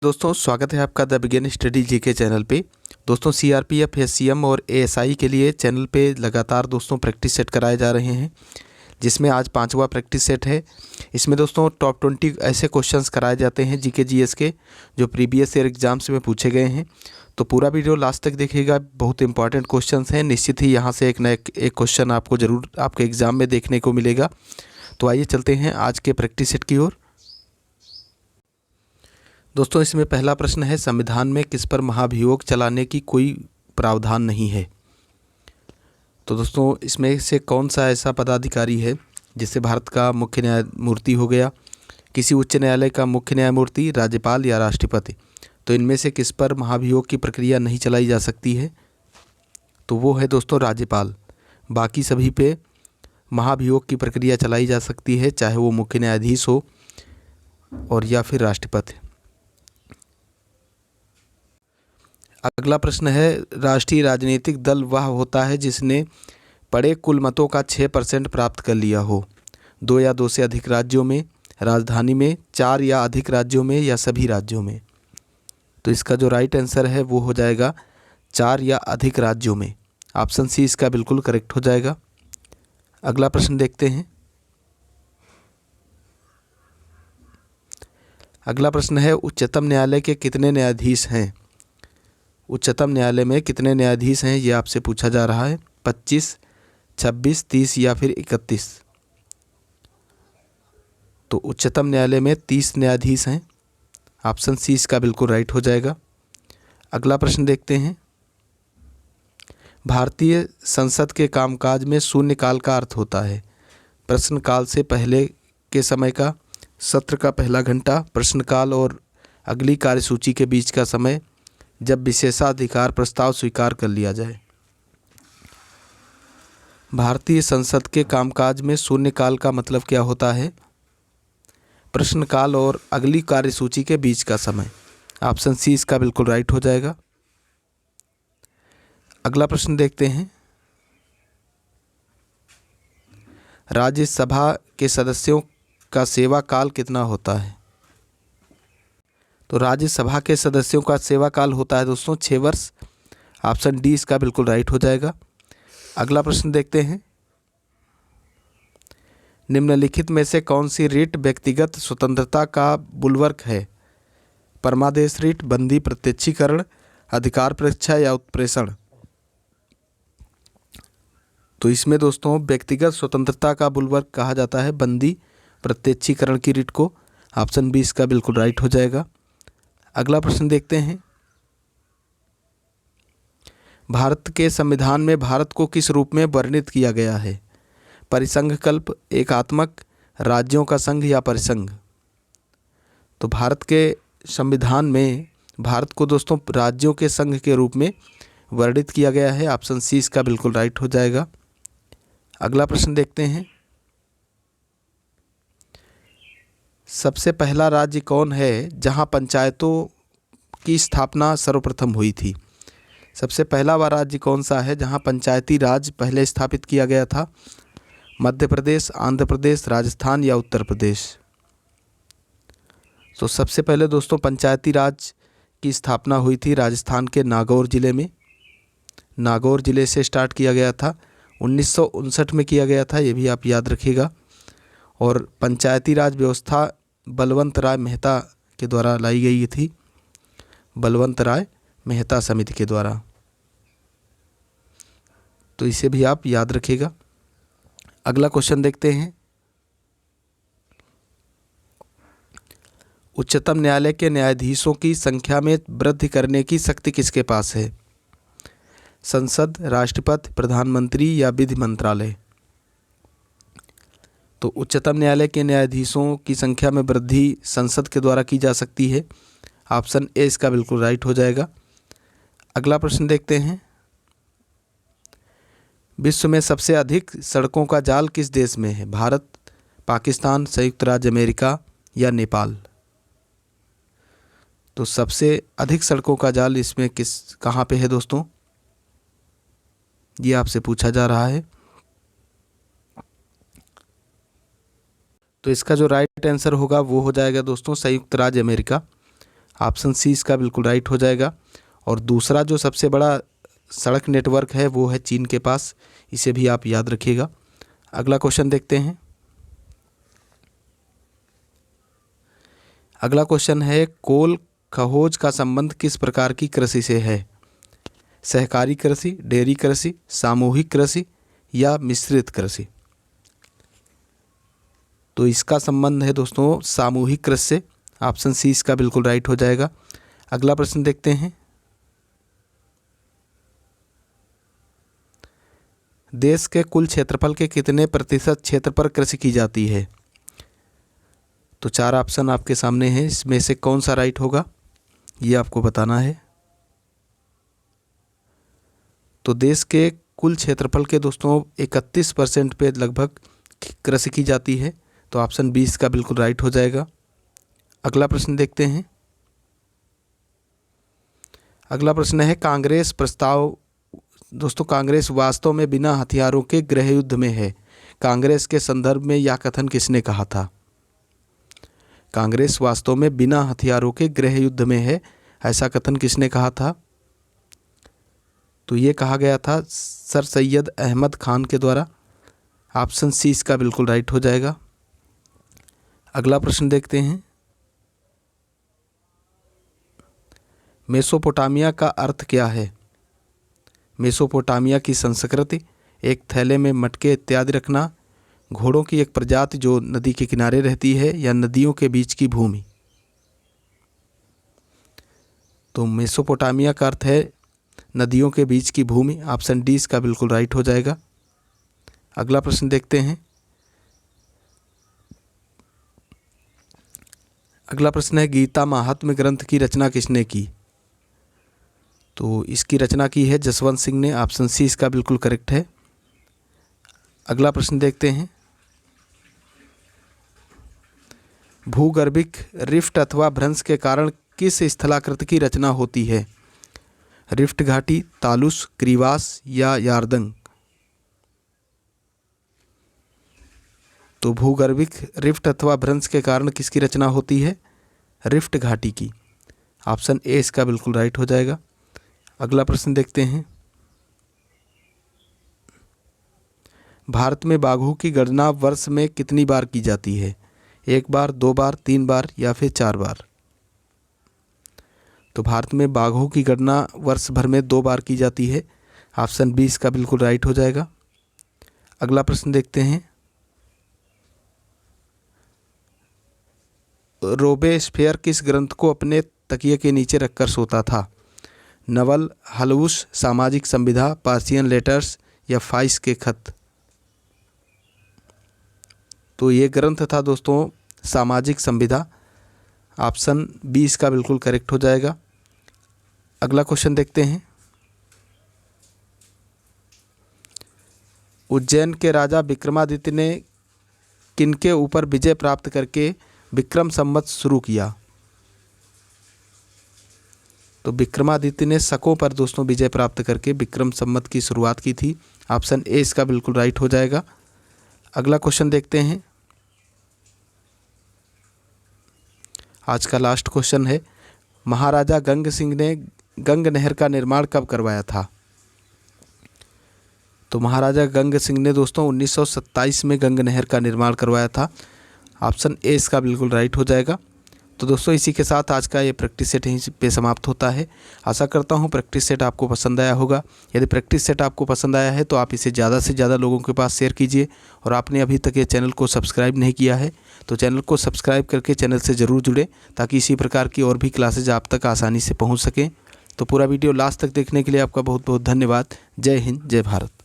दोस्तों स्वागत है आपका the begin study GK channel पे। दोस्तों सीआरपीएफ, एससीएम और एएसआई के लिए चैनल पे लगातार दोस्तों प्रैक्टिस सेट कराए जा रहे हैं, जिसमें आज 5वां प्रैक्टिस सेट है। इसमें दोस्तों टॉप 20 ऐसे क्वेश्चंस कराए जाते हैं जीके जीएस के, जो प्रीवियस ईयर एग्जाम्स में पूछे गए हैं। तो पूरा वीडियो लास्ट तक देखिएगा, बहुत इंपॉर्टेंट क्वेश्चंस हैं। निश्चित ही यहाँ से एक क्वेश्चन आपको ज़रूर आपके एग्ज़ाम में देखने को मिलेगा। तो आइए चलते हैं आज के प्रैक्टिस सेट की ओर। दोस्तों इसमें पहला प्रश्न है, संविधान में किस पर महाभियोग चलाने की कोई प्रावधान नहीं है। तो दोस्तों इसमें से कौन सा ऐसा पदाधिकारी है जिससे भारत का मुख्य न्यायमूर्ति हो गया, किसी उच्च न्यायालय का मुख्य न्यायमूर्ति, राज्यपाल या राष्ट्रपति। तो इनमें से किस पर महाभियोग की प्रक्रिया नहीं चलाई जा सकती है, तो वो है दोस्तों राज्यपाल। बाकी सभी पे महाभियोग की प्रक्रिया चलाई जा सकती है, चाहे वो मुख्य न्यायाधीश हो और या फिर राष्ट्रपति। अगला प्रश्न है, राष्ट्रीय राजनीतिक दल वह होता है जिसने पड़े कुल मतों का 6% प्राप्त कर लिया हो, 2 या 2 से अधिक राज्यों में, राजधानी में, 4 या अधिक राज्यों में या सभी राज्यों में। तो इसका जो राइट आंसर है वो हो जाएगा 4 या अधिक राज्यों में। ऑप्शन सी इसका बिल्कुल करेक्ट हो जाएगा। अगला प्रश्न देखते हैं। अगला प्रश्न है, उच्चतम न्यायालय के कितने न्यायाधीश हैं। उच्चतम न्यायालय में कितने न्यायाधीश हैं, ये आपसे पूछा जा रहा है। 25, 26, 30 या फिर 31। तो उच्चतम न्यायालय में 30 न्यायाधीश हैं। ऑप्शन सी इसका बिल्कुल राइट हो जाएगा। अगला प्रश्न देखते हैं। भारतीय संसद के कामकाज में शून्यकाल का अर्थ होता है प्रश्नकाल से पहले के समय का, सत्र का पहला घंटा, प्रश्नकाल और अगली कार्यसूची के बीच का समय, जब विशेषाधिकार प्रस्ताव स्वीकार कर लिया जाए। भारतीय संसद के कामकाज में शून्यकाल का मतलब क्या होता है, प्रश्नकाल और अगली कार्यसूची के बीच का समय। ऑप्शन सी इसका बिल्कुल राइट हो जाएगा। अगला प्रश्न देखते हैं। राज्यसभा के सदस्यों का सेवा काल कितना होता है। तो राज्यसभा के सदस्यों का सेवा काल होता है दोस्तों 6 वर्ष। ऑप्शन डी इसका बिल्कुल राइट हो जाएगा। अगला प्रश्न देखते हैं। निम्नलिखित में से कौन सी रिट व्यक्तिगत स्वतंत्रता का बुलवर्क है, परमादेश रिट, बंदी प्रत्यक्षीकरण, अधिकार परीक्षा या उत्प्रेषण। तो इसमें दोस्तों व्यक्तिगत स्वतंत्रता का बुलवर्क कहा जाता है बंदी प्रत्यक्षीकरण की रिट को। ऑप्शन बी इसका बिल्कुल राइट हो जाएगा। अगला प्रश्न देखते हैं। भारत के संविधान में भारत को किस रूप में वर्णित किया गया है, परिसंघकल्प, एकात्मक, राज्यों का संघ या परिसंघ। तो भारत के संविधान में भारत को दोस्तों राज्यों के संघ के रूप में वर्णित किया गया है। ऑप्शन सी इसका बिल्कुल राइट हो जाएगा। अगला प्रश्न देखते हैं। सबसे पहला राज्य कौन है जहां पंचायतों की स्थापना सर्वप्रथम हुई थी। सबसे पहला वह राज्य कौन सा है जहां पंचायती राज पहले स्थापित किया गया था, मध्य प्रदेश, आंध्र प्रदेश, राजस्थान या उत्तर प्रदेश। तो सबसे पहले दोस्तों पंचायती राज की स्थापना हुई थी राजस्थान के नागौर ज़िले में। नागौर ज़िले से स्टार्ट किया गया था, 1959 में किया गया था, ये भी आप याद रखिएगा। और पंचायती राज व्यवस्था बलवंत राय मेहता के द्वारा लाई गई थी, बलवंत राय मेहता समिति के द्वारा। तो इसे भी आप याद रखिएगा। अगला क्वेश्चन देखते हैं। उच्चतम न्यायालय के न्यायाधीशों की संख्या में वृद्धि करने की शक्ति किसके पास है, संसद, राष्ट्रपति, प्रधानमंत्री या विधि मंत्रालय। तो उच्चतम न्यायालय के न्यायाधीशों की संख्या में वृद्धि संसद के द्वारा की जा सकती है। ऑप्शन ए इसका बिल्कुल राइट हो जाएगा। अगला प्रश्न देखते हैं। विश्व में सबसे अधिक सड़कों का जाल किस देश में है, भारत, पाकिस्तान, संयुक्त राज्य अमेरिका या नेपाल। तो सबसे अधिक सड़कों का जाल इसमें कहाँ पे है दोस्तों, ये आपसे पूछा जा रहा है। तो इसका जो राइट आंसर होगा वो हो जाएगा दोस्तों संयुक्त राज्य अमेरिका। ऑप्शन सी इसका बिल्कुल राइट हो जाएगा। और दूसरा जो सबसे बड़ा सड़क नेटवर्क है वो है चीन के पास, इसे भी आप याद रखिएगा। अगला क्वेश्चन देखते हैं। अगला क्वेश्चन है कोल खहोज का संबंध किस प्रकार की कृषि से है? सहकारी कृषि, डेयरी कृषि, सामूहिक कृषि या मिश्रित कृषि? तो इसका संबंध है दोस्तों सामूहिक कृषि से। ऑप्शन सी इसका बिल्कुल राइट हो जाएगा। अगला प्रश्न देखते हैं। देश के कुल क्षेत्रफल के कितने प्रतिशत क्षेत्र पर कृषि की जाती है? तो 4 ऑप्शन आपके सामने हैं, इसमें से कौन सा राइट होगा ये आपको बताना है। तो देश के कुल क्षेत्रफल के दोस्तों 31% पे लगभग कृषि की जाती है, तो ऑप्शन बी इसका बिल्कुल राइट हो जाएगा। अगला प्रश्न देखते हैं। अगला प्रश्न है कांग्रेस प्रस्ताव। दोस्तों कांग्रेस वास्तव में बिना हथियारों के गृह युद्ध में है, कांग्रेस के संदर्भ में यह कथन किसने कहा था? कांग्रेस वास्तव में बिना हथियारों के गृह युद्ध में है, ऐसा कथन किसने कहा था? तो ये कहा गया था सर सैयद अहमद खान के द्वारा। ऑप्शन सी इसका बिल्कुल राइट हो जाएगा। अगला प्रश्न देखते हैं। मेसोपोटामिया का अर्थ क्या है? मेसोपोटामिया की संस्कृति, एक थैले में मटके इत्यादि रखना, घोड़ों की एक प्रजाति जो नदी के किनारे रहती है, या नदियों के बीच की भूमि? तो मेसोपोटामिया का अर्थ है नदियों के बीच की भूमि। ऑप्शन डी इसका बिल्कुल राइट हो जाएगा। अगला प्रश्न देखते हैं। अगला प्रश्न है गीता महात्म्य ग्रंथ की रचना किसने की? तो इसकी रचना की है जसवंत सिंह ने। ऑप्शन सी इसका बिल्कुल करेक्ट है। अगला प्रश्न देखते हैं। भूगर्भिक रिफ्ट अथवा भ्रंश के कारण किस स्थलाकृति की रचना होती है? रिफ्ट घाटी, तालुस, क्रीवास या यारदंग? तो भूगर्भिक रिफ्ट अथवा भ्रंश के कारण किसकी रचना होती है? रिफ्ट घाटी की। ऑप्शन ए इसका बिल्कुल राइट हो जाएगा। अगला प्रश्न देखते हैं। भारत में बाघों की गणना वर्ष में कितनी बार की जाती है? 1 बार, 2 बार, 3 बार या फिर 4 बार? तो भारत में बाघों की गणना वर्ष भर में 2 बार की जाती है। ऑप्शन बी इसका बिल्कुल राइट हो जाएगा। अगला प्रश्न देखते हैं। रोबेस्पियर किस ग्रंथ को अपने तकिए के नीचे रखकर सोता था? नवल, हलउस, सामाजिक संविधा, पर्शियन लेटर्स या फाइस के खत? तो ये ग्रंथ था दोस्तों सामाजिक संविधा। ऑप्शन बी इसका बिल्कुल करेक्ट हो जाएगा। अगला क्वेश्चन देखते हैं। उज्जैन के राजा विक्रमादित्य ने किनके ऊपर विजय प्राप्त करके विक्रम संवत शुरू किया? तो विक्रमादित्य ने शकों पर दोस्तों विजय प्राप्त करके विक्रम संवत की शुरुआत की थी। ऑप्शन ए इसका बिल्कुल राइट हो जाएगा। अगला क्वेश्चन देखते हैं। आज का लास्ट क्वेश्चन है। महाराजा गंग सिंह ने गंग नहर का निर्माण कब करवाया था? तो महाराजा गंग सिंह ने दोस्तों 1927 में गंग नहर का निर्माण करवाया था। ऑप्शन ए इसका बिल्कुल राइट हो जाएगा। तो दोस्तों इसी के साथ आज का ये प्रैक्टिस सेट यहीं पे समाप्त होता है। आशा करता हूँ प्रैक्टिस सेट आपको पसंद आया होगा। यदि प्रैक्टिस सेट आपको पसंद आया है तो आप इसे ज़्यादा से ज़्यादा लोगों के पास शेयर कीजिए। और आपने अभी तक ये चैनल को सब्सक्राइब नहीं किया है तो चैनल को सब्सक्राइब करके चैनल से ज़रूर जुड़ें, ताकि इसी प्रकार की और भी क्लासेज आप तक आसानी से पहुँच सकें। तो पूरा वीडियो लास्ट तक देखने के लिए आपका बहुत बहुत धन्यवाद। जय हिंद, जय भारत।